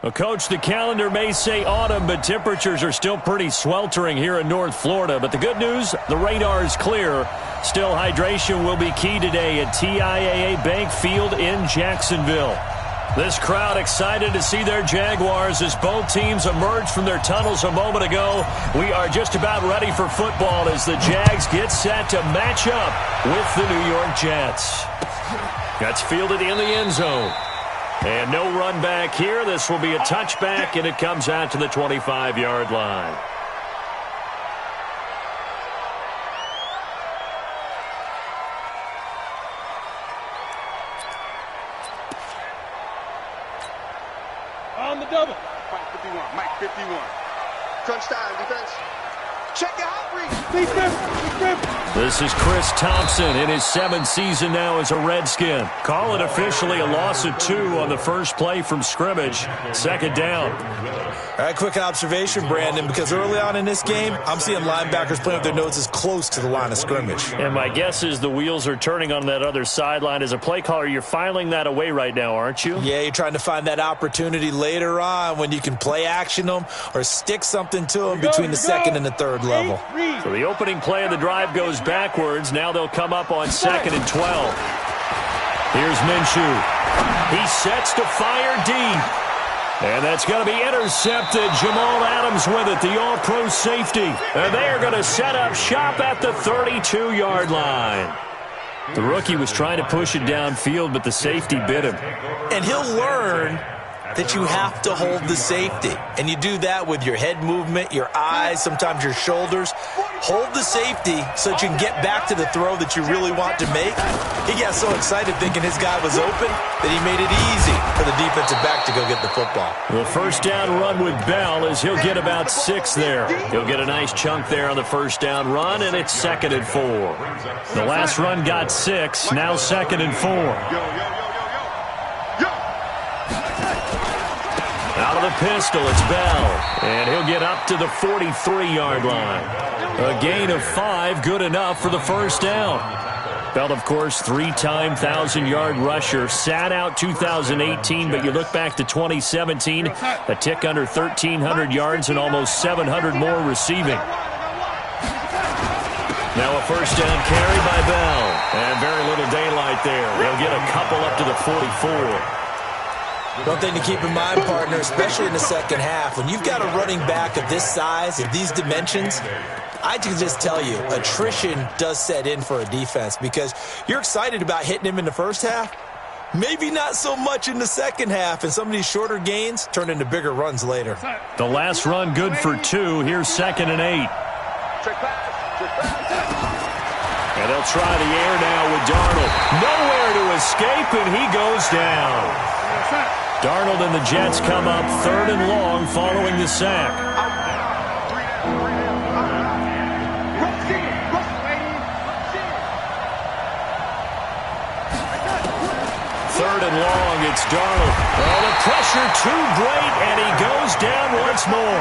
Well, Coach, the calendar may say autumn, but temperatures are still pretty sweltering here in North Florida. But the good news, the radar is clear. Still, hydration will be key today at TIAA Bank Field in Jacksonville. This crowd excited to see their Jaguars as both teams emerge from their tunnels a moment ago. We are just about ready for football as the Jags get set to match up with the New York Jets. That's fielded in the end zone. And no run back here. This will be a touchback, and it comes out to the 25-yard line. On the double. Mike 51. Crunch time, defense. Check your hot read. This is Chris Thompson in his 7th season now as a Redskin. Call it officially a loss of 2 on the first play from scrimmage. Second down. All right, quick observation, Brandon, because early on in this game, I'm seeing linebackers playing with their noses close to the line of scrimmage. And my guess is the wheels are turning on that other sideline. As a play caller, you're filing that away right now, aren't you? Yeah, you're trying to find that opportunity later on when you can play action them or stick something to them between the second and the third level. So the opening play of the drive goes backwards. Now they'll come up on 2nd and 12. Here's Minshew. He sets to fire deep. And that's going to be intercepted. Jamal Adams with it, the all-pro safety. And they are going to set up shop at the 32-yard line. The rookie was trying to push it downfield, but the safety bit him. And he'll learn that you have to hold the safety. And you do that with your head movement, your eyes, sometimes your shoulders. Hold the safety so that you can get back to the throw that you really want to make. He got so excited thinking his guy was open that he made it easy for the defensive back to go get the football. The first down run with Bell is he'll get about 6 there. He'll get a nice chunk there on the first down run, and it's 2nd and 4. The last run got 6, now 2nd and 4. Out of the pistol, it's Bell. And he'll get up to the 43-yard line. A gain of 5, good enough for the first down. Bell, of course, 3-time 1,000-yard rusher. Sat out 2018, but you look back to 2017, a tick under 1,300 yards and almost 700 more receiving. Now a first down carry by Bell. And very little daylight there. He'll get a couple up to the 44. One thing to keep in mind, partner, especially in the second half, when you've got a running back of this size, of these dimensions, I can just tell you, attrition does set in for a defense because you're excited about hitting him in the first half. Maybe not so much in the second half, and some of these shorter gains turn into bigger runs later. The last run good for 2. Here's 2nd and 8. And they'll try the air now with Darnold. Nowhere to escape, and he goes down. Darnold and the Jets come up 3rd and long following the sack. 3rd and long, it's Darnold. Oh, the pressure too great, and he goes down once more.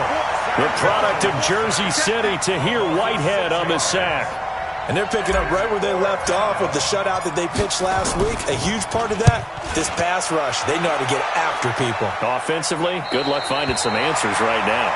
The product of Jersey City, Tahir Whitehead on the sack. And they're picking up right where they left off with the shutout that they pitched last week. A huge part of that, this pass rush. They know how to get after people. Offensively, good luck finding some answers right now.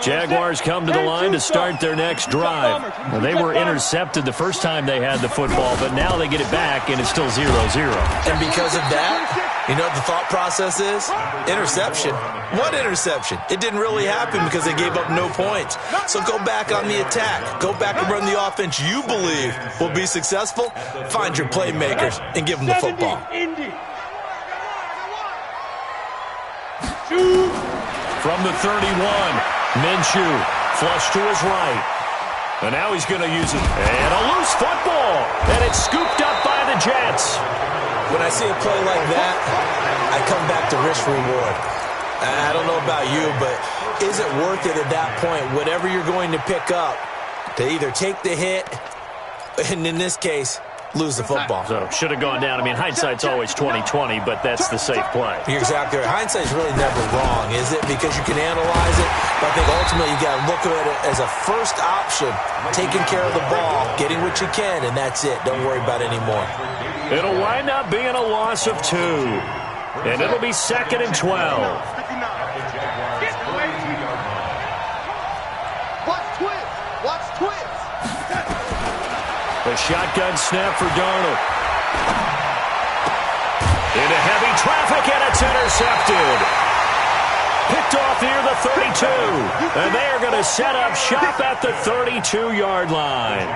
Jaguars come to the line to start their next drive. Well, they were intercepted the first time they had the football, but now they get it back, and it's still 0-0. And because of that, you know what the thought process is? Interception. What interception? It didn't really happen because they gave up no points. So go back on the attack. Go back and run the offense you believe will be successful. Find your playmakers and give them the football. From the 31, Minshew, flush to his right. And now he's going to use it. And a loose football. And it's scooped up by the Jets. When I see a play like that, I come back to risk reward. I don't know about you, but is it worth it at that point, whatever you're going to pick up, to either take the hit, and in this case, lose the football. So should have gone down. I mean, hindsight's always 20/20, but that's the safe play. You're exactly right. Hindsight's really never wrong, is it? Because you can analyze it, but I think ultimately you got to look at it as a first option, taking care of the ball, getting what you can, and that's it. Don't worry about it anymore. It'll wind up being a loss of 2, and it'll be 2nd and 12. Watch twins. The shotgun snap for Darnold. Into heavy traffic, and it's intercepted. Picked off near the 32. And they are going to set up shop at the 32-yard line.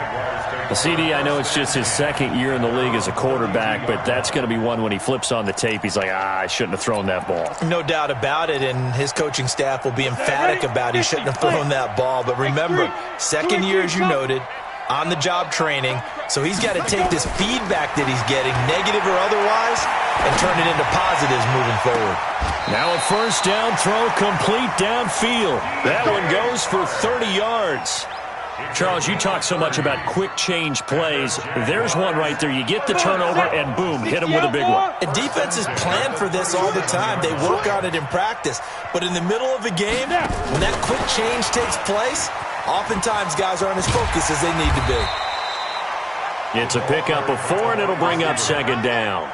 The CD, I know it's just his 2nd year in the league as a quarterback, but that's going to be one when he flips on the tape. He's like, I shouldn't have thrown that ball. No doubt about it, and his coaching staff will be emphatic about he shouldn't have thrown that ball. But remember, 2nd year, as you noted, on-the-job training, so he's got to take this feedback that he's getting, negative or otherwise, and turn it into positives moving forward. Now a first down throw complete downfield. That one goes for 30 yards. Charles, you talk so much about quick change plays. There's one right there. You get the turnover, and boom, hit him with a big one. And defenses plan for this all the time. They work on it in practice. But in the middle of a game, when that quick change takes place, oftentimes guys aren't as focused as they need to be. It's a pickup of 4, and it'll bring up 2nd down.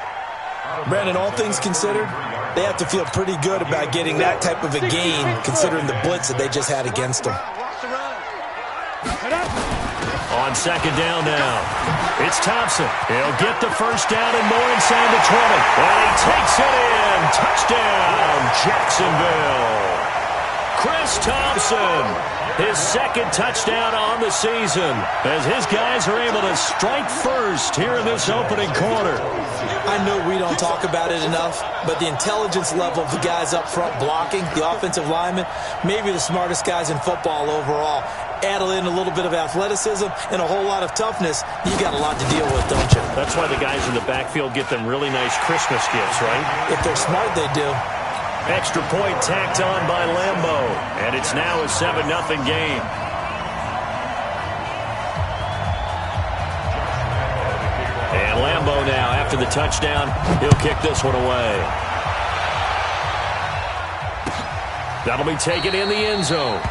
Brandon, all things considered, they have to feel pretty good about getting that type of a gain, considering the blitz that they just had against them. On 2nd down now, it's Thompson. He'll get the first down and more inside the 20. And he takes it in. Touchdown, Jacksonville. Chris Thompson, his 2nd touchdown on the season, as his guys are able to strike first here in this opening quarter. I know we don't talk about it enough, but the intelligence level of the guys up front blocking, the offensive linemen, maybe the smartest guys in football overall. Add in a little bit of athleticism and a whole lot of toughness, you got a lot to deal with, don't you? That's why the guys in the backfield get them really nice Christmas gifts, right? If they're smart, they do. Extra point tacked on by Lambeau, and it's now a 7-0 game. And Lambeau now, after the touchdown, he'll kick this one away. That'll be taken in the end zone.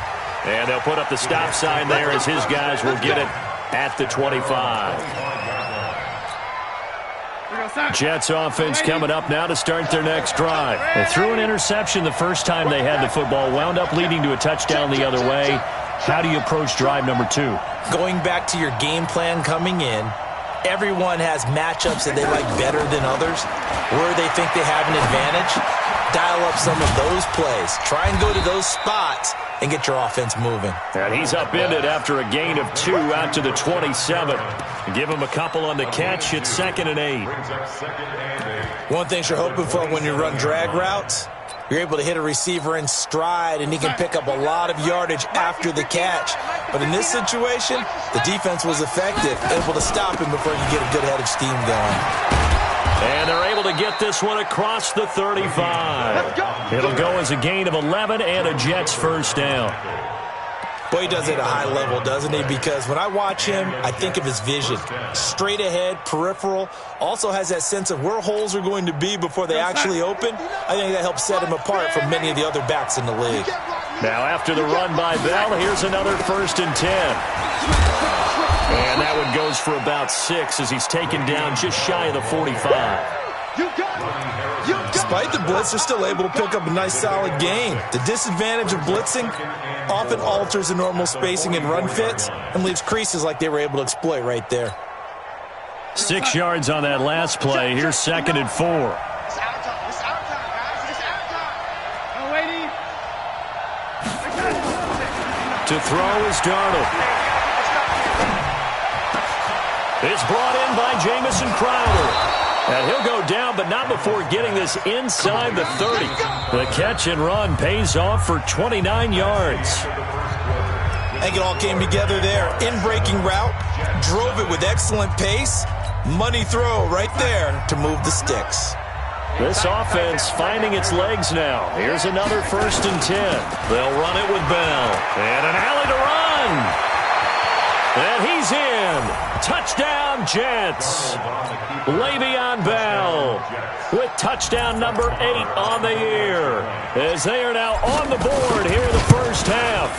And they'll put up the stop sign there as his guys will get it at the 25. Jets offense coming up now to start their next drive. They threw an interception the first time they had the football, wound up leading to a touchdown the other way. How do you approach drive number 2? Going back to your game plan coming in, everyone has matchups that they like better than others, where they think they have an advantage. Dial up some of those plays. Try and go to those spots and get your offense moving. And he's upended after a gain of 2 out to the 27. Give him a couple on the catch. It's 2nd and 8. One thing you're hoping for when you run drag routes, you're able to hit a receiver in stride, and he can pick up a lot of yardage after the catch. But in this situation, the defense was effective, able to stop him before he could get a good head of steam going. And they're able to get this one across the 35. It'll go as a gain of 11 and a Jets first down. Boy, he does it at a high level, doesn't he? Because when I watch him, I think of his vision. Straight ahead, peripheral. Also has that sense of where holes are going to be before they actually open. I think that helps set him apart from many of the other backs in the league. Now after the run by Bell, here's another 1st and 10. And that one goes for about 6 as he's taken down just shy of the 45. Despite the blitz, they're still able to pick up a nice solid gain. The disadvantage of blitzing often alters the normal spacing and run fits and leaves creases like they were able to exploit right there. 6 yards on that last play. Here's 2nd and 4. It's our time. It's our time, guys. It's our time. No waiting. To throw is Darnold. It's brought in by Jamison Crowder. And he'll go down, but not before getting this inside the 30. The catch and run pays off for 29 yards. I think it all came together there. In-breaking route, drove it with excellent pace. Money throw right there to move the sticks. This offense finding its legs now. Here's another 1st and 10. They'll run it with Bell. And an alley to run. And he's in. Touchdown, Jets. Le'Veon Bell with touchdown number 8 on the year, as they are now on the board here in the first half.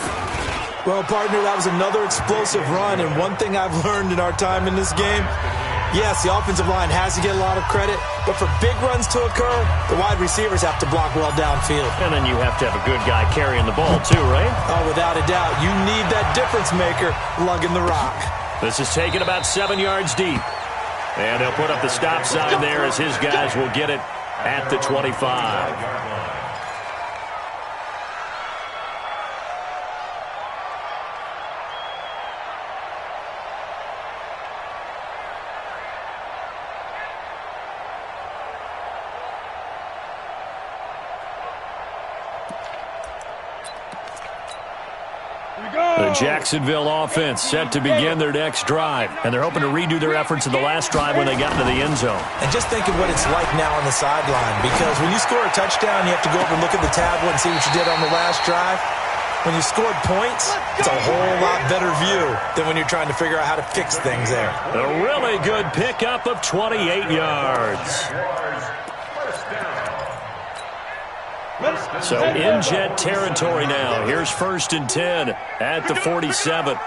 Well, partner, that was another explosive run, and one thing I've learned in our time in this game, yes, the offensive line has to get a lot of credit, but for big runs to occur, the wide receivers have to block well downfield. And then you have to have a good guy carrying the ball too, right? Oh, without a doubt. You need that difference maker lugging the rock. This is taken about 7 yards deep. And they'll put up the stop sign there as his guys will get it at the 25. The Jacksonville offense set to begin their next drive, and they're hoping to redo their efforts in the last drive when they got into the end zone. And just think of what it's like now on the sideline, because when you score a touchdown, you have to go over and look at the tablet and see what you did on the last drive. When you scored points, it's a whole lot better view than when you're trying to figure out how to fix things there. A really good pickup of 28 yards. So in Jet territory now. Here's 1st and 10 at the 47.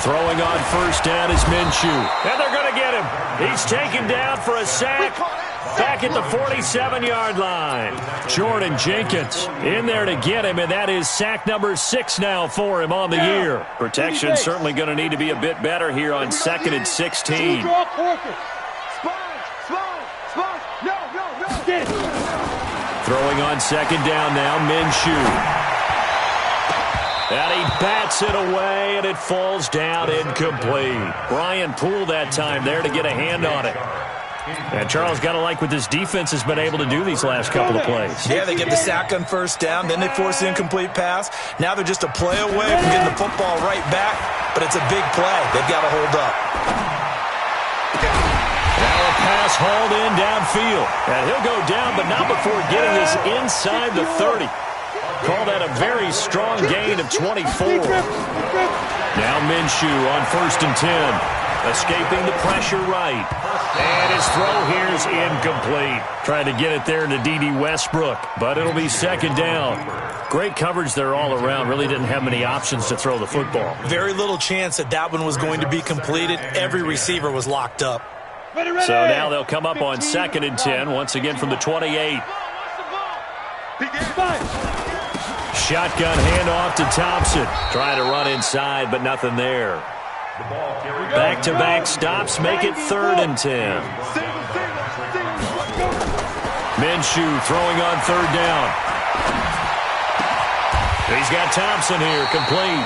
Throwing on first down is Minshew. And they're going to get him. He's taken down for a sack back at the 47-yard line. Jordan Jenkins in there to get him, and that is sack number 6 now for him on the year. Protection certainly going to need to be a bit better here on 2nd and 16. Throwing on 2nd down now, Minshew. And he bats it away, and it falls down incomplete. Brian Poole that time there to get a hand on it. And Charles, got to like what this defense has been able to do these last couple of plays. Yeah, they get the sack on first down, then they force the incomplete pass. Now they're just a play away from getting the football right back, but it's a big play. They've got to hold up. Pass hauled in downfield. And he'll go down, but not before getting this inside the 30. Call that a very strong gain of 24. Now Minshew on 1st and 10. Escaping the pressure right. And his throw here's incomplete. Trying to get it there to D.D. Westbrook, but it'll be 2nd down. Great coverage there all around. Really didn't have many options to throw the football. Very little chance that one was going to be completed. Every receiver was locked up. So now they'll come up on 2nd and 10, once again from the 28. Shotgun handoff to Thompson. Trying to run inside, but nothing there. Back-to-back stops make it 3rd and 10. Minshew throwing on 3rd down. He's got Thompson here, complete.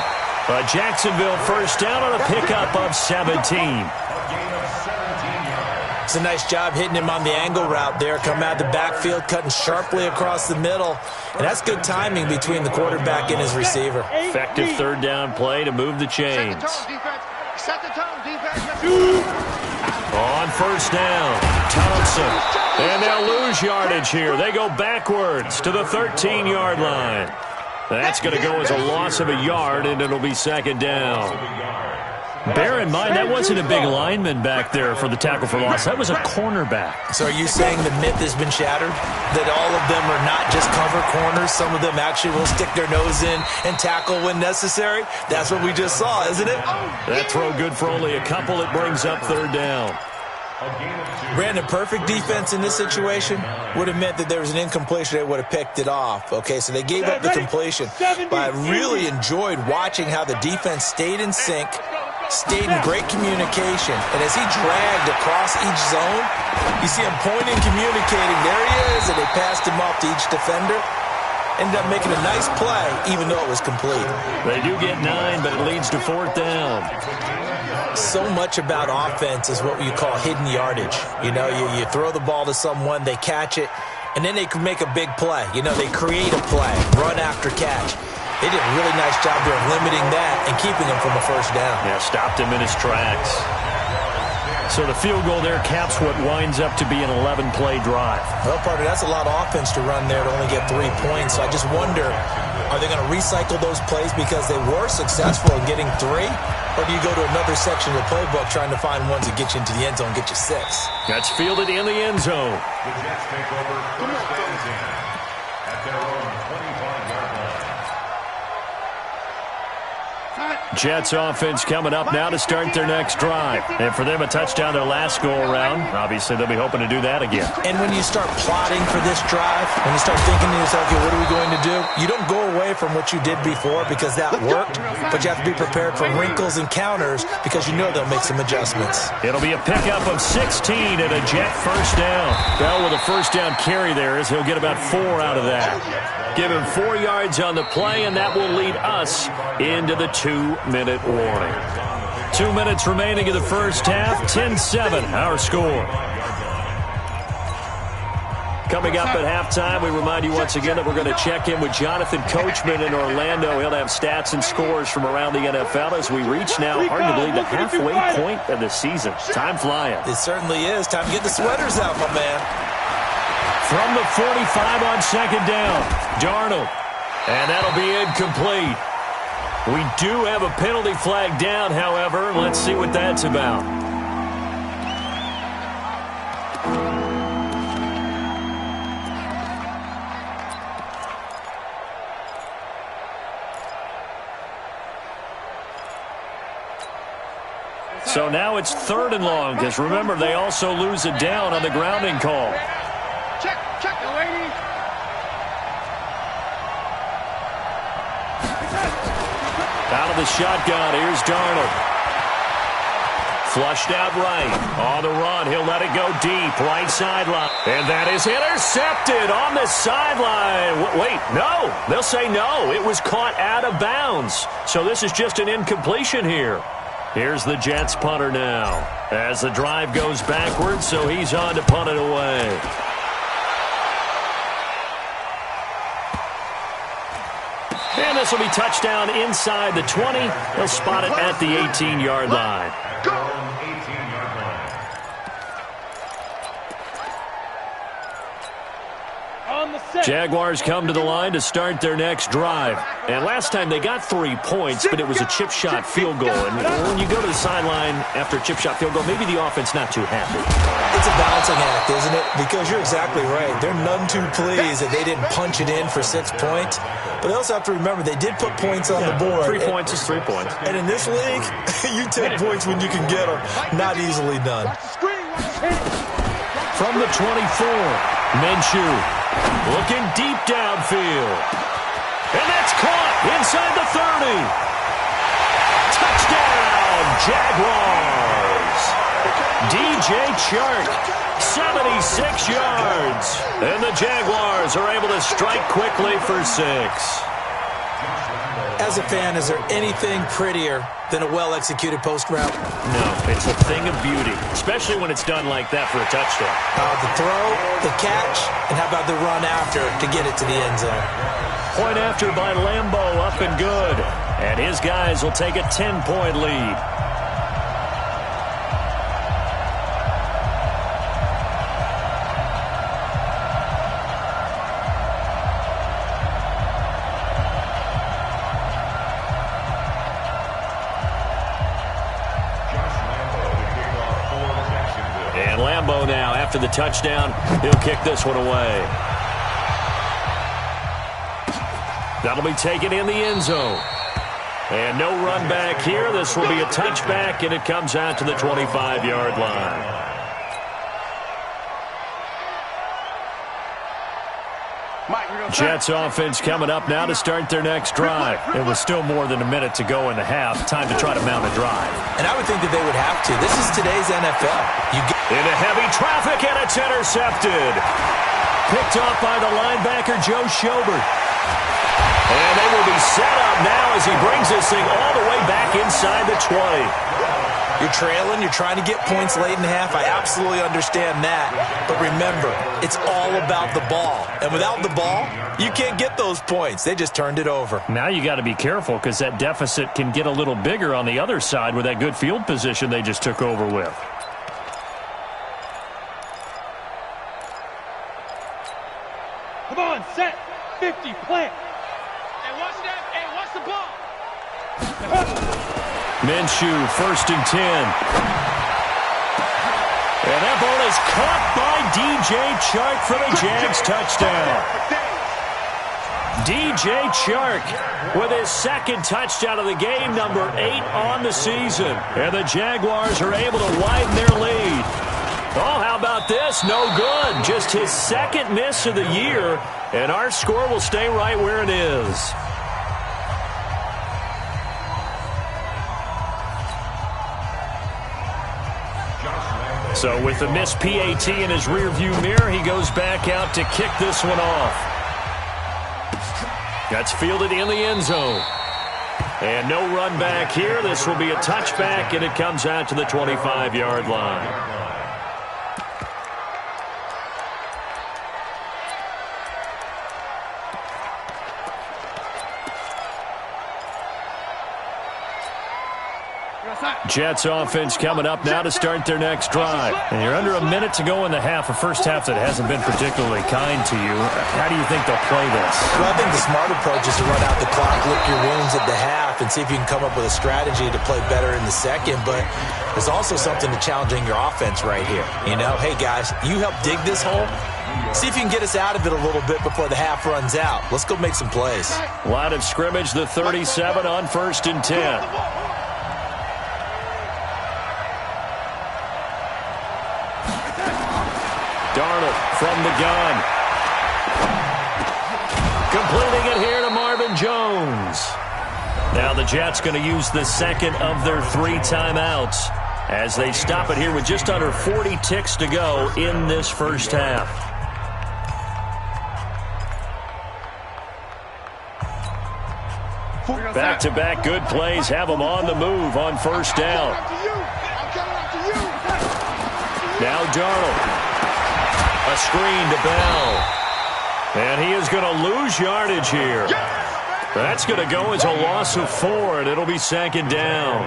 A Jacksonville first down on a pickup of 17. It's a nice job hitting him on the angle route there. Come out of the backfield, cutting sharply across the middle. And that's good timing between the quarterback and his receiver. Effective 3rd down play to move the chains. Set the tone, defense. On first down, Thompson. And they'll lose yardage here. They go backwards to the 13-yard line. That's going to go as a loss of a yard, and it'll be 2nd down. Bear in mind, that wasn't a big lineman back there for the tackle for loss. That was a cornerback. So are you saying the myth has been shattered? That all of them are not just cover corners? Some of them actually will stick their nose in and tackle when necessary? That's what we just saw, isn't it? That throw good for only a couple. It brings up 3rd down. Brandon, perfect defense in this situation would have meant that there was an incompletion. They would have picked it off. Okay, so they gave up the completion. But I really enjoyed watching how the defense stayed in sync, stayed in great communication. And as he dragged across each zone, you see him pointing, communicating. There he is, and they passed him off to each defender. Ended up making a nice play, even though it was complete. They do get 9, but it leads to 4th down. So much about offense is what you call hidden yardage. You know, you throw the ball to someone, they catch it, and then they can make a big play. You know, they create a play, run after catch. They did a really nice job there of limiting that and keeping him from a first down. Yeah, stopped him in his tracks. So the field goal there caps what winds up to be an 11-play drive. Well, partner, that's a lot of offense to run there to only get 3 points. So I just wonder, Are they going to recycle those plays because they were successful in getting 3? Or do you go to another section of the playbook trying to find ones that get you into the end zone, get you 6? That's fielded in the end zone. The Jets take over first and 10 at their own 25-yard line. Jets offense coming up now to start their next drive. And for them, a touchdown their last go-around. Obviously, they'll be hoping to do that again. And when you start plotting for this drive, when you start thinking to yourself, okay, what are we going to do? You don't go away from what you did before because that worked, but you have to be prepared for wrinkles and counters because you know they'll make some adjustments. It'll be a pickup of 16 and a Jet first down. Bell with a first down carry there as he'll get about 4 out of that. Give him 4 yards on the play, and that will lead us into the 2-minute warning. 2 minutes remaining in the first half, 10-7, our score. Coming up at halftime, we remind you once again that we're going to check in with Jonathan Coachman in Orlando. He'll have stats and scores from around the NFL as we reach now arguably the halfway point of the season. Time flying. It certainly is. Time to get the sweaters out, my man. From the 45 on second down, Darnold. And that'll be incomplete. We do have a penalty flag down, however. Let's see what that's about. So now it's 3rd and long, because remember, they also lose it down on the grounding call. Check the lady. Out of the shotgun, here's Darnold. Flushed out right. On the run, he'll let it go deep, right sideline. And that is intercepted on the sideline. Wait, no. They'll say no. It was caught out of bounds. So this is just an incompletion here. Here's the Jets punter now. As the drive goes backwards, so he's on to punt it away. And this will be touchdown inside the 20. They'll spot it at the 18-yard line. Jaguars come to the line to start their next drive. And last time they got 3 points, but it was a chip shot field goal. And when you go to the sideline after a chip shot field goal, maybe the offense not too happy. It's a balancing act, isn't it? Because you're exactly right. They're none too pleased that they didn't punch it in for 6 points. But they also have to remember they did put points on the board. 3 points is 3 points. And in this league, you take points when you can get them. Not easily done. From the 24, Minshew looking deep downfield. And that's caught inside the 30. Touchdown, Jaguars. DJ Chark, 76 yards. And the Jaguars are able to strike quickly for 6. As a fan, is there anything prettier than a well-executed post route? No, it's a thing of beauty, especially when it's done like that for a touchdown. The throw, the catch, and how about the run after to get it to the end zone? Point after by Lambo, up and good. And his guys will take a 10-point lead. And Lambo now, after the touchdown, he'll kick this one away. That'll be taken in the end zone. And no run back here. This will be a touchback, and it comes out to the 25-yard line. Jets offense coming up now to start their next drive. It was still more than a minute to go in the half. Time to try to mount a drive. And I would think that they would have to. This is today's NFL. Into heavy traffic, and it's intercepted. Picked off by the linebacker, Joe Schobert. And they will be set up now as he brings this thing all the way back inside the 20. You're trailing. You're trying to get points late in the half. I absolutely understand that. But remember, it's all about the ball. And without the ball, you can't get those points. They just turned it over. Now you got to be careful because that deficit can get a little bigger on the other side with that good field position they just took over with. Come on, set, 50, plant. watch that. Hey, watch the ball. Minshew, 1st and 10. And that ball is caught by DJ Chark for the Jags touchdown. DJ Chark with his 2nd touchdown of the game, number 8 on the season. And the Jaguars are able to widen their lead. Oh, how about this? No good. Just his 2nd miss of the year, and our score will stay right where it is. So with the missed PAT in his rearview mirror, he goes back out to kick this one off. That's fielded in the end zone. And no run back here. This will be a touchback, and it comes out to the 25-yard line. Jets offense coming up now to start their next drive. And you're under a minute to go in the half, a first half that hasn't been particularly kind to you. How do you think they'll play this? Well, I think the smart approach is to run out the clock, lick your wounds at the half, and see if you can come up with a strategy to play better in the second. But there's also something to challenging your offense right here. You know, hey, guys, you help dig this hole. See if you can get us out of it a little bit before the half runs out. Let's go make some plays. Line of scrimmage, the 37 on 1st and 10. Darnold from the gun. Completing it here to Marvin Jones. Now the Jets going to use the 2nd of their 3 timeouts as they stop it here with just under 40 ticks to go in this first half. Back-to-back good plays have them on the move on 1st down. Now Darnold. A screen to Bell. And he is going to lose yardage here. That's going to go as a loss of 4, and it'll be 2nd down.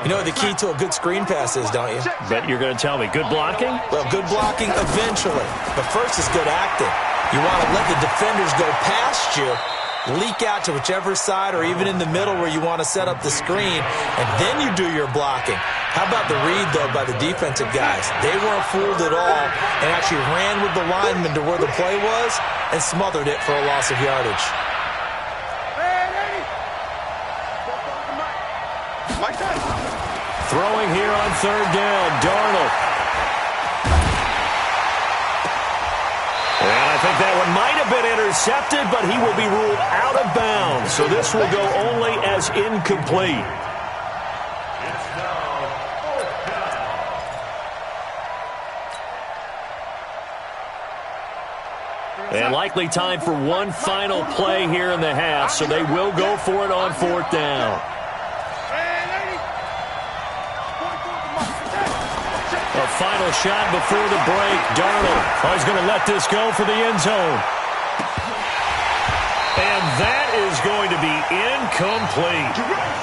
You know what the key to a good screen pass is, don't you? Bet you're going to tell me. Good blocking? Well, good blocking eventually. But first is good acting. You want to let the defenders go past you, leak out to whichever side or even in the middle where you want to set up the screen, and then you do your blocking. How about the read, though, by the defensive guys? They weren't fooled at all and actually ran with the lineman to where the play was and smothered it for a loss of yardage. Throwing here on 3rd down, Darnold. And I think that one might have been intercepted, but he will be ruled out of bounds. So this will go only as incomplete. And likely time for one final play here in the half, so they will go for it on 4th down. A final shot before the break. Darnold is going to let this go for the end zone. And that is going to be incomplete.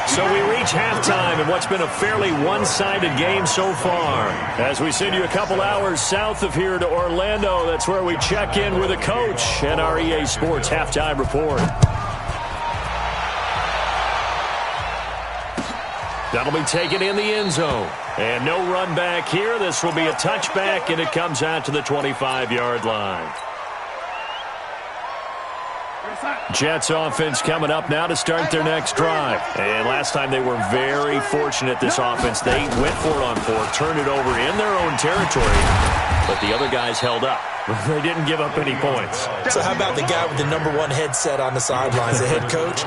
So we reach halftime in what's been a fairly one-sided game so far. As we send you a couple hours south of here to Orlando, that's where we check in with a coach and our EA Sports Halftime Report. That'll be taken in the end zone. And no run back here. This will be a touchback, and it comes out to the 25-yard line. Jets offense coming up now to start their next drive. And last time they were very fortunate, this offense. They went for it on 4th, turned it over in their own territory, but the other guys held up. They didn't give up any points. So how about the guy with the #1 headset on the sidelines, the head coach?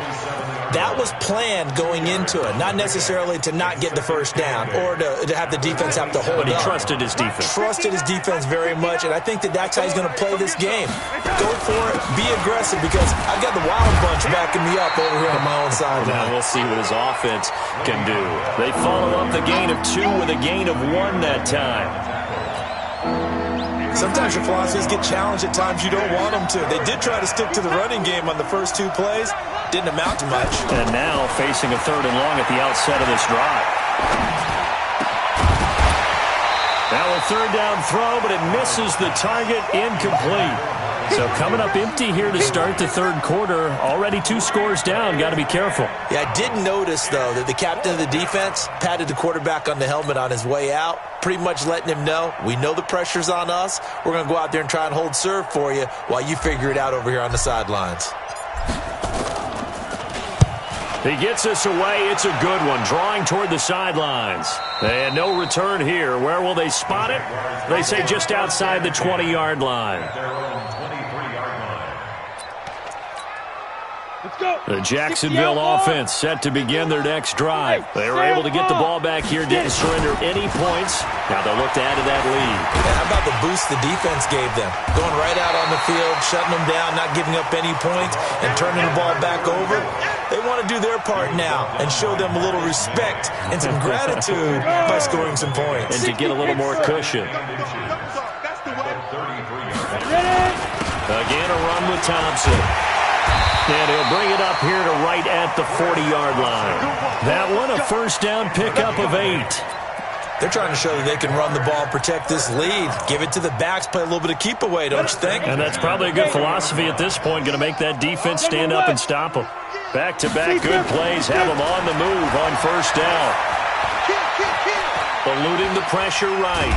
That was planned going into it, not necessarily to not get the first down or to have the defense have to hold up. But he trusted his defense. Trusted his defense very much, and I think that's how he's going to play this game. Go for it, be aggressive, because I've got the Wild Bunch backing me up over here on my own side. Now we'll see what his offense can do. They follow up the gain of 2 with a gain of 1 that time. Sometimes your philosophies get challenged at times you don't want them to. They did try to stick to the running game on the first 2 plays. Didn't amount to much. And now facing a 3rd and long at the outset of this drive. Now a 3rd down throw, but it misses the target, incomplete. So coming up empty here to start the third quarter. Already 2 scores down. Got to be careful. Yeah, I did notice, though, that the captain of the defense patted the quarterback on the helmet on his way out, pretty much letting him know, we know the pressure's on us. We're going to go out there and try and hold serve for you while you figure it out over here on the sidelines. He gets us away. It's a good one. Drawing toward the sidelines. And no return here. Where will they spot it? They say just outside the 20-yard line. The Jacksonville offense set to begin their next drive. They were able to get the ball back here, didn't surrender any points. Now they'll look to add to that lead. And how about the boost the defense gave them? Going right out on the field, shutting them down, not giving up any points, and turning the ball back over. They want to do their part now and show them a little respect and some gratitude by scoring some points. And to get a little more cushion. Again, a run with Thompson. And he'll bring it up here to right at the 40-yard line. That one, a first down pickup of 8. They're trying to show that they can run the ball, protect this lead, give it to the backs, play a little bit of keep away, don't you think? And that's probably a good philosophy at this point, going to make that defense stand up and stop them. Back-to-back good plays, have them on the move on first down. Eluding the pressure right.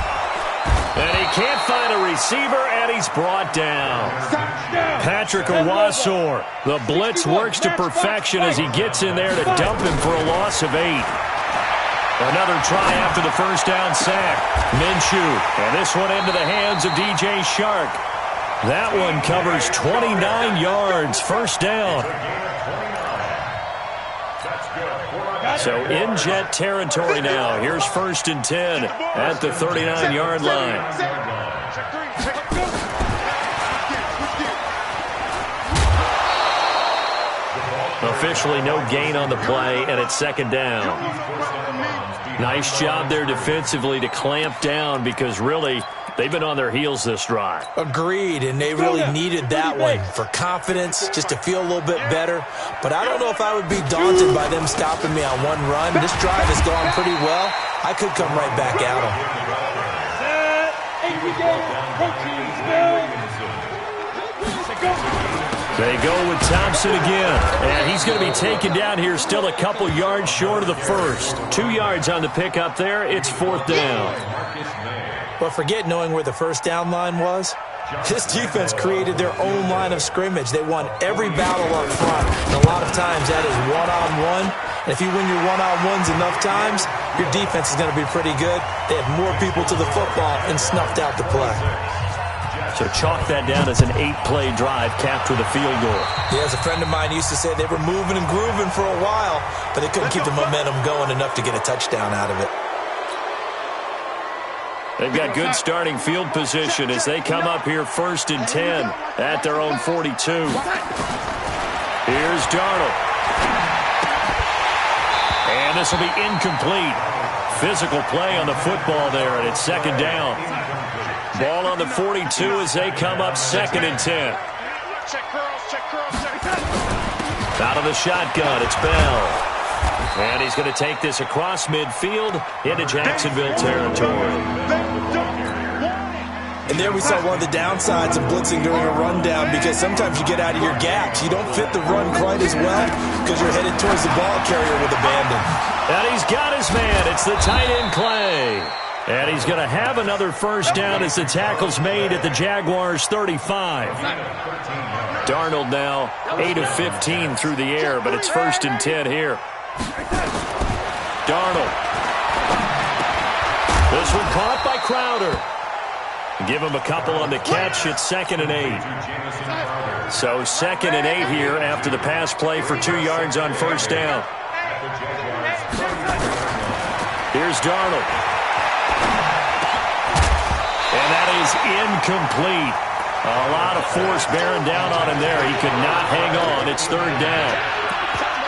And he can't find a receiver, and he's brought down. Patrick Owasor. The blitz works to perfection as he gets in there to dump him for a loss of 8. Another try after the first down sack. Minshew. And this one into the hands of DJ Shark. That one covers 29 yards. First down. So in Jet territory now. Here's 1st and 10 at the 39-yard line. Officially no gain on the play, and it's 2nd down. Nice job there defensively to clamp down because really they've been on their heels this drive. Agreed, and they really needed that one for confidence, just to feel a little bit better. But I don't know if I would be daunted by them stopping me on one run. This drive has gone pretty well. I could come right back at them. They go with Thompson again, and he's going to be taken down here still a couple yards short of the first. 2 yards on the pickup there. It's 4th down. But forget knowing where the first down line was. This defense created their own line of scrimmage. They won every battle up front, and a lot of times that is one-on-one. And if you win your one-on-ones enough times, your defense is going to be pretty good. They had more people to the football and snuffed out the play. So chalk that down as an 8-play drive capped with a field goal. Yeah, as a friend of mine used to say, they were moving and grooving for a while, but they couldn't keep the momentum going enough to get a touchdown out of it. They've got good starting field position as they come up here 1st and 10 at their own 42. Here's Darnold. And this will be incomplete. Physical play on the football there, and it's 2nd down. Ball on the 42 as they come up 2nd and 10. Out of the shotgun, it's Bell. And he's going to take this across midfield into Jacksonville territory. And there we saw one of the downsides of blitzing during a rundown, because sometimes you get out of your gaps. You don't fit the run quite as well because you're headed towards the ball carrier with abandon. And he's got his man. It's the tight end Clay. And he's going to have another first down as the tackle's made at the Jaguars' 35. Darnold now 8 of 15 through the air, but it's 1st and 10 here. Darnold. This one caught by Crowder. Give him a couple on the catch. It's 2nd and 8. So 2nd and 8 here after the pass play for 2 yards on first down. Here's Darnold. And that is incomplete. A lot of force bearing down on him there. He could not hang on. It's 3rd down.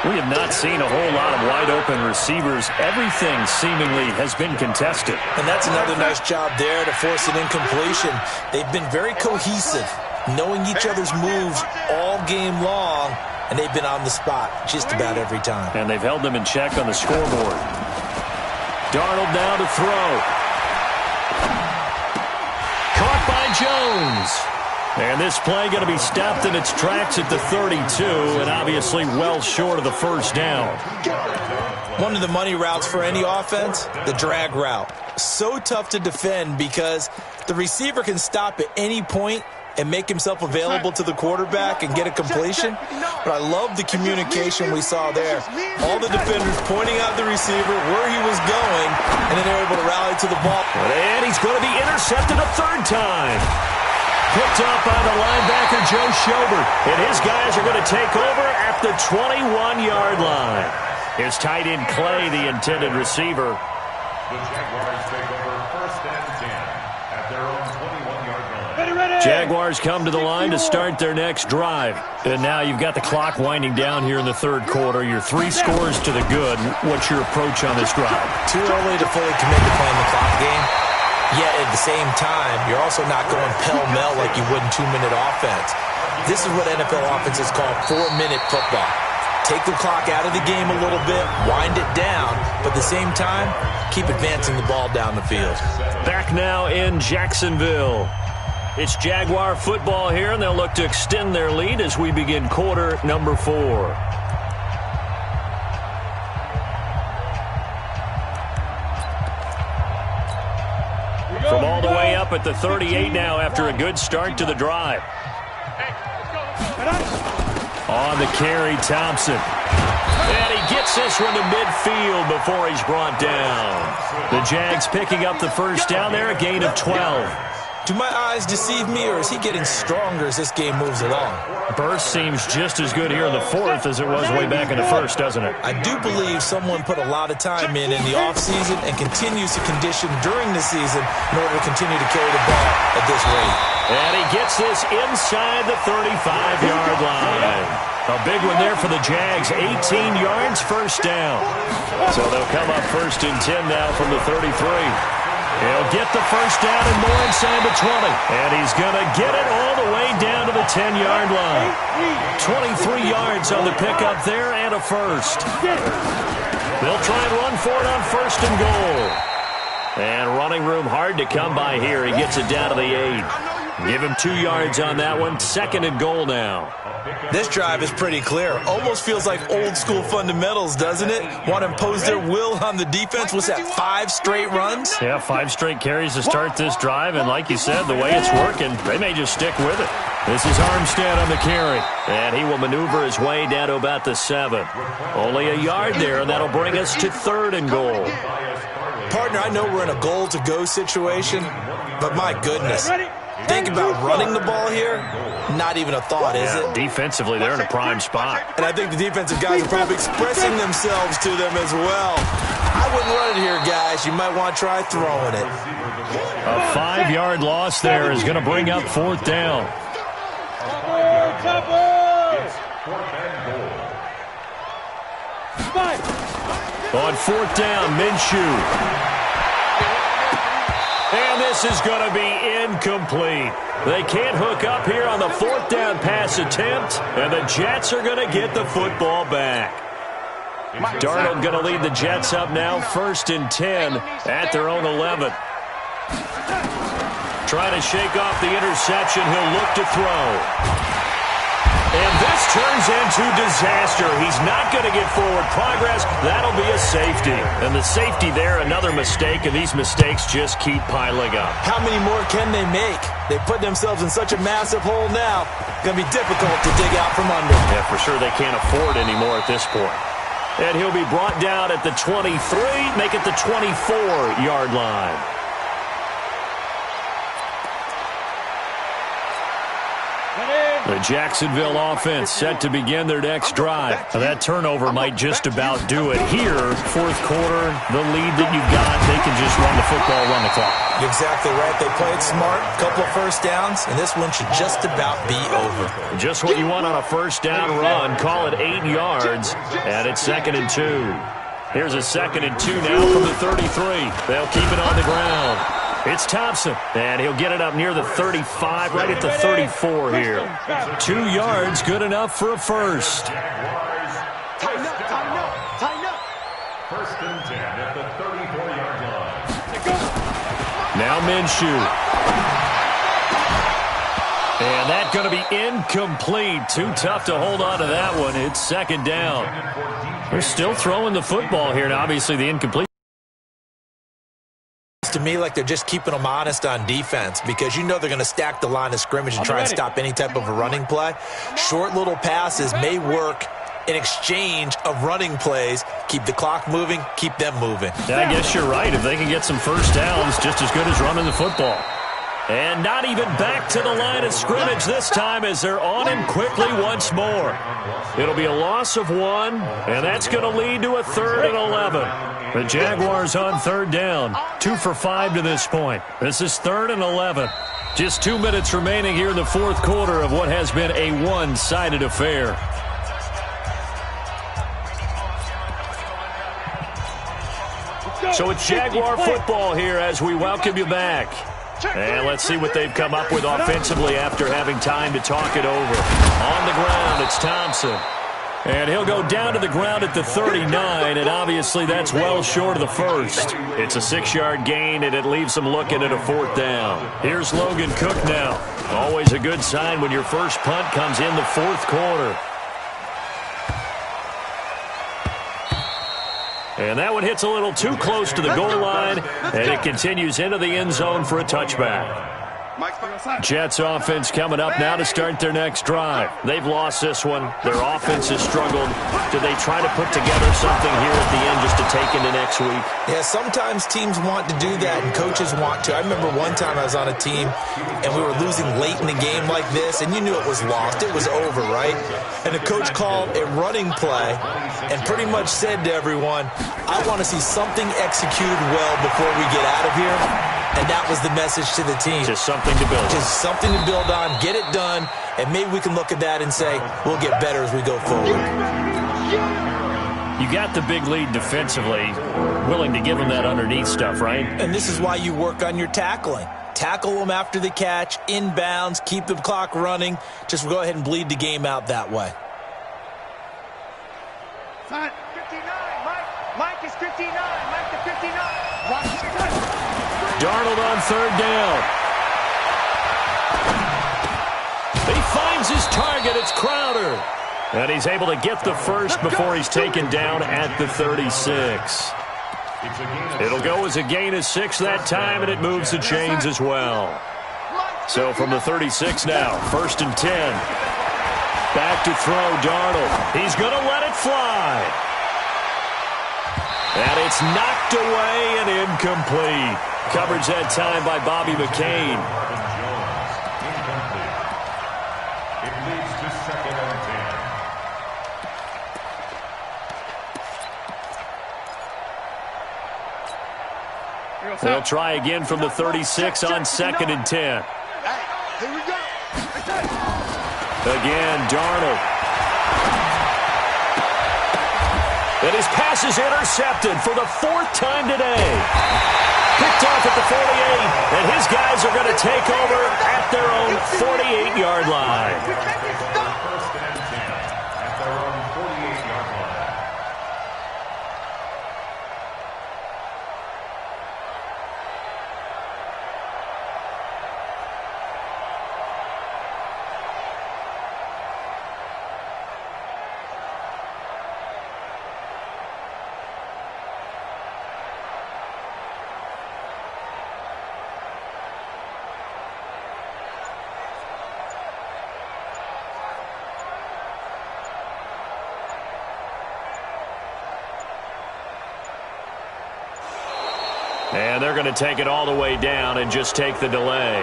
We have not seen a whole lot of wide-open receivers. Everything seemingly has been contested. And that's another nice job there to force an incompletion. They've been very cohesive, knowing each other's moves all game long, and they've been on the spot just about every time. And they've held them in check on the scoreboard. Darnold now to throw. Caught by Jones. And this play going to be stopped in its tracks at the 32, and obviously well short of the first down. One of the money routes for any offense, the drag route. So tough to defend because the receiver can stop at any point and make himself available to the quarterback and get a completion. But I love the communication we saw there. All the defenders pointing out the receiver, where he was going, and then they were able to rally to the ball. And he's going to be intercepted a third time. Picked up by the linebacker, Joe Schobert. And his guys are going to take over at the 21-yard line. Here's tight end Clay, the intended receiver. The Jaguars take over first and 10 at their own 21-yard line. Jaguars come to the line to start their next drive. And now you've got the clock winding down here in the third quarter. You're 3 scores to the good. What's your approach on this drive? Too early to fully commit to playing the clock game. Yet at the same time, you're also not going pell-mell like you would in 2-minute offense. This is what NFL offenses call 4-minute football. Take the clock out of the game a little bit, wind it down, but at the same time, keep advancing the ball down the field. Back now in Jacksonville. It's Jaguar football here, and they'll look to extend their lead as we begin quarter number 4. From all the way up at the 38 now after a good start to the drive. On the carry, Thompson. And he gets this one to midfield before he's brought down. The Jags picking up the first down there, a gain of 12. Do my eyes deceive me, or is he getting stronger as this game moves along? Burst seems just as good here in the fourth as it was way back in the first, doesn't it? I do believe someone put a lot of time in the offseason and continues to condition during the season in order to continue to carry the ball at this rate. And he gets this inside the 35-yard line. A big one there for the Jags, 18 yards, first down. So they'll come up first and 10 now from the 33. He'll get the first down and more inside the 20. And he's going to get it all the way down to the 10-yard line. 23 yards on the pickup there and a first. They'll try and run for it on first and goal. And running room hard to come by here. He gets it down to the 8. Give him 2 yards on that one. Second and goal now. This drive is pretty clear. Almost feels like old school fundamentals, doesn't it? Want to impose their will on the defense. What's that, 5 straight runs? Yeah, 5 straight carries to start this drive. And like you said, the way it's working, they may just stick with it. This is Armstead on the carry. And he will maneuver his way down to about the 7. Only a yard there, and that'll bring us to third and goal. Partner, I know we're in a goal-to-go situation, but my goodness. Think about running the ball here. Not even a thought, is it? Defensively, they're in a prime spot. And I think the defensive guys are probably expressing themselves to them as well. I wouldn't run it here, guys. You might want to try throwing it. A 5-yard loss there is going to bring up fourth down. On fourth down, Minshew. And this is going to be incomplete. They can't hook up here on the fourth down pass attempt, and the Jets are going to get the football back. Darnold going to lead the Jets up now, first and 10 at their own 11. Trying to shake off the interception, he'll look to throw. And this turns into disaster. He's not going to get forward progress. That'll be a safety. And the safety there, another mistake, and these mistakes just keep piling up. How many more can they make? They put themselves in such a massive hole now. It's going to be difficult to dig out from under. Yeah, for sure they can't afford anymore at this point. And he'll be brought down at the 23, make it the 24-yard line. The Jacksonville offense set to begin their next drive. Now that turnover might just about do it. Here, fourth quarter, the lead that you've got, they can just run the football, run the clock. You're exactly right. They played smart, couple of first downs, and this one should just about be over. Just what you want on a first down run. Call it 8 yards, and it's second and 2. Here's a second and 2 now from the 33. They'll keep it on the ground. It's Thompson, and he'll get it up near the 35, right at the 34 here. 2 yards, good enough for a first. Tighten up, tighten up, tighten up. First and 10 at the 34-yard line. Now Minshew. And that's going to be incomplete. Too tough to hold on to that one. It's second down. They're still throwing the football here. Now, obviously, the incomplete. To me, like they're just keeping them honest on defense because you know they're going to stack the line of scrimmage and try and stop any type of a running play. Short little passes may work in exchange of running plays. Keep the clock moving, keep them moving. Yeah, I guess you're right. If they can get some first downs, just as good as running the football. And not even back to the line of scrimmage this time as they're on him quickly once more. It'll be a loss of 1, and that's going to lead to a 3rd and 11. The Jaguars on third down, 2 for 5 to this point. This is 3rd and 11. Just 2 minutes remaining here in the fourth quarter of what has been a one-sided affair. So it's Jaguar football here as we welcome you back. And let's see what they've come up with offensively after having time to talk it over. On the ground, it's Thompson. And he'll go down to the ground at the 39, and obviously that's well short of the first. It's a 6-yard gain, and it leaves them looking at a 4th down. Here's Logan Cook now. Always a good sign when your first punt comes in the fourth quarter. And that one hits a little too close to the goal line, and it continues into the end zone for a touchback. Jets offense coming up now to start their next drive. They've lost this one. Their offense has struggled. Do they try to put together something here at the end just to take into next week? Yeah, sometimes teams want to do that and coaches want to. I remember one time I was on a team and we were losing late in the game like this, and you knew it was lost. It was over, right? And the coach called a running play and pretty much said to everyone, I want to see something executed well before we get out of here. And that was the message to the team. Just something to build on. Just something to build on, get it done, and maybe we can look at that and say, we'll get better as we go forward. You got the big lead defensively, willing to give them that underneath stuff, right? And this is why you work on your tackling. Tackle them after the catch, inbounds, keep the clock running. Just go ahead and bleed the game out that way. 59, Mike is 59, Mike to 59. Darnold on third down. He finds his target. It's Crowder. And he's able to get the first before he's taken down at the 36. It'll go as a gain of 6 that time, and it moves the chains as well. So from the 36 now, 1st and 10. Back to throw, Darnold. He's going to let it fly. And it's knocked away and incomplete. Coverage that time by Bobby McCain. It leads to 2nd and 10. They'll try again from the 36 on 2nd and 10. Here we go. Again, Darnold. And his pass is intercepted for the 4th time today. Picked off at the 48, and his guys are going to take over at their own 48-yard line. 1st and 10 at their own 48-yard line. And they're going to take it all the way down and just take the delay.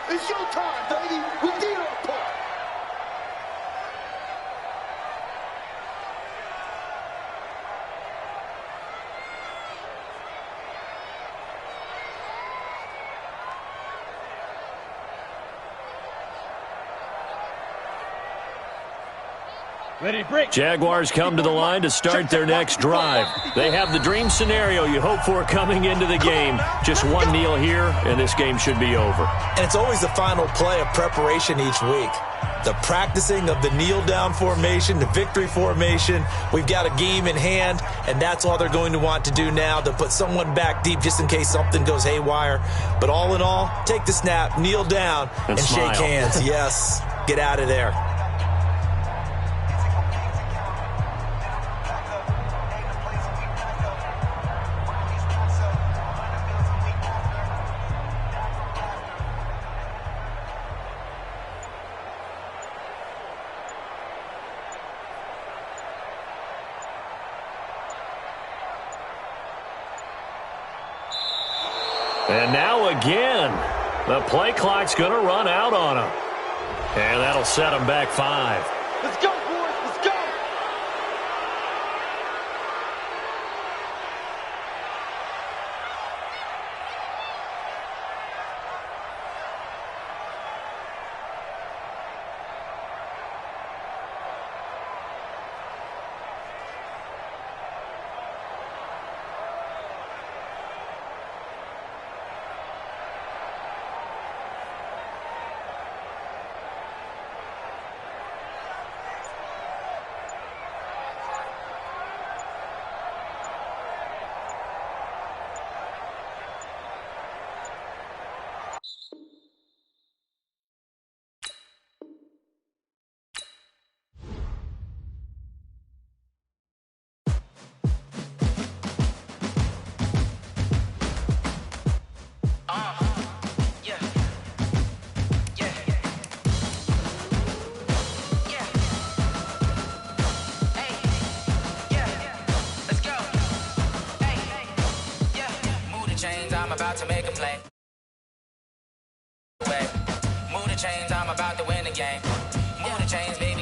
It's your time, baby. We did our part. Ready, break. Jaguars come to the line to start their next drive. They have the dream scenario you hope for coming into the game. Just one kneel here, and this game should be over. And it's always the final play of preparation each week. The practicing of the kneel-down formation, the victory formation. We've got a game in hand, and that's all they're going to want to do now, to put someone back deep just in case something goes haywire. But all in all, take the snap, kneel down, and shake hands. Yes, get out of there. And now again, the play clock's going to run out on him. And that'll set him back 5. Let's go, boys. Let's go. I'm about to make a play. Move the chains, I'm about to win the game. Move the chains, baby.